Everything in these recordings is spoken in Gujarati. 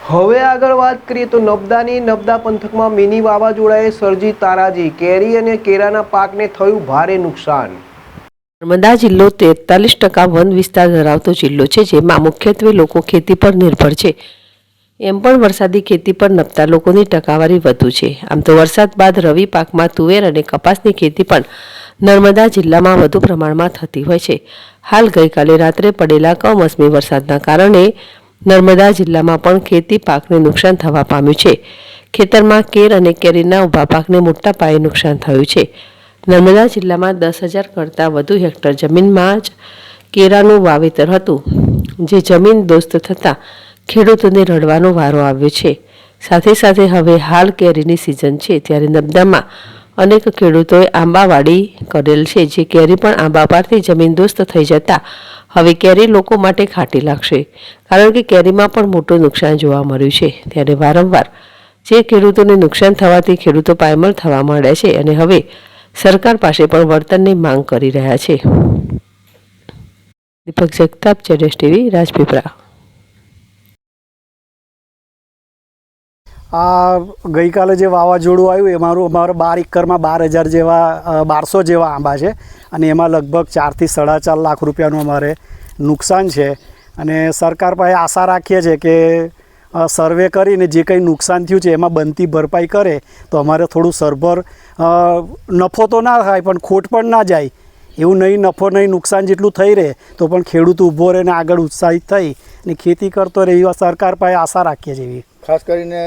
હવે આગળ વાત કરીએ તો નબદા પંથકમાં મિની વાવાઝોડાએ સર્જી તારાજી, કેરી અને કેળાના પાકને થયું ભારે નુકસાન। નર્મદા જિલ્લો 43% વન વિસ્તાર ધરાવતો જિલ્લો છે, જેમાં મુખ્યત્વે લોકો ખેતી પર નિર્ભર છે। એમ પણ વરસાદી ખેતી પર નપતા લોકોની ટકાવારી વધુ છે। આમ તો વરસાદ બાદ રવિ પાકમાં તુવેર અને કપાસની ખેતી પણ નર્મદા જિલ્લામાં વધુ પ્રમાણમાં થતી હોય છે। હાલ ગઈકાલે રાત્રે પડેલા કમોસમી વરસાદના કારણે નર્મદા જિલ્લામાં પણ ખેતી પાકને નુકસાન થવા પામ્યું છે। ખેતરમાં કેર અને કેરીના ઊભા પાકને મોટા પાયે નુકસાન થયું છે। નર્મદા જિલ્લામાં 10,000 કરતાં વધુ હેક્ટર જમીનમાં જ કેરાનું વાવેતર હતું, જે જમીન દોસ્ત થતાં ખેડૂતોને રડવાનો વારો આવ્યો છે। સાથે સાથે હવે હાલ કેરીની સિઝન છે, ત્યારે નબદામાં અનેક ખેડૂતોએ આંબાવાડી કરેલ છે, જે કેરી પણ આંબા પરથી જમીન દોસ્ત થઈ જતા હવે કેરી લોકો માટે ખાટી લાગશે, કારણ કે કેરીમાં પણ મોટું નુકસાન જોવા મળ્યું છે। ત્યારે વારંવાર જે ખેડૂતોને નુકસાન થવાથી ખેડૂતો પાયમાલ થવા માંડ્યા છે અને હવે સરકાર પાસે પણ વળતરની માંગ કરી રહ્યા છે। દીપક જગતાપ, જેડેશ ટીવી, રાજપીપળા। આ ગઈકાલે જે વાવાઝોડું આવ્યું એમાં અમારા 12 એકરમાં 12,000 જેવા 1200 જેવા આંબા છે અને એમાં લગભગ 4 થી 4.5 લાખ રૂપિયાનું અમારે નુકસાન છે। અને સરકાર પાસે આશા રાખીએ છીએ કે સર્વે કરીને જે કંઈ નુકસાન થયું છે એમાં બનતી ભરપાઈ કરે તો અમારે થોડું સરભર નફો તો ના થાય પણ ખોટ પણ ના જાય, એવું નહીં નફો નહીં નુકસાન જેટલું થઈ રહે તો પણ ખેડૂત ઊભો રહે ને આગળ ઉત્સાહિત થઈ અને ખેતી કરતો રહે એવા સરકાર પાસે આશા રાખીએ છીએ। ખાસ કરીને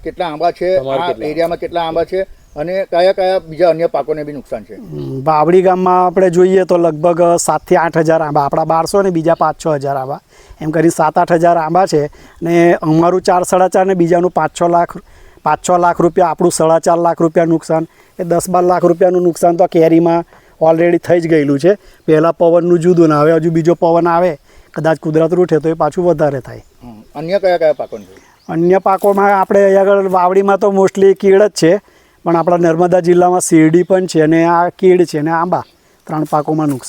કેટલા આંબા છે આ એરિયામાં, કેટલા આંબા છે અને કયા કયા બીજા અન્ય પાકોને બી નુકસાન છે? બાવડી ગામમાં આપણે જોઈએ તો લગભગ 7,000 થી 8,000 આંબા, આપણા 1200 ને બીજા 5-6 હજાર આંબા, એમ કરી 7-8 હજાર આંબા છે। ને અમારું 4-4.5 ને બીજાનું 5-6 લાખ રૂપિયા, આપણું 4.5 લાખ રૂપિયા નુકસાન, એ 10-12 લાખ રૂપિયાનું નુકસાન તો કેરીમાં ઓલરેડી થઈ જ ગયેલું છે। પહેલાં પવનનું જુદું ને હવે હજુ બીજો પવન આવે, કદાચ કુદરત રૂઠે તો એ પાછું વધારે થાય। અન્ય કયા કયા પાકોને છે? અન્ય પાકોમાં આપણે અહીંયા આગળ વાવડીમાં તો મોસ્ટલી કેળ જ છે, પણ આપણા નર્મદા જિલ્લામાં શેરડી પણ છે અને આ કેળ છે અને આંબા, 3 પાકોમાં નુકસાન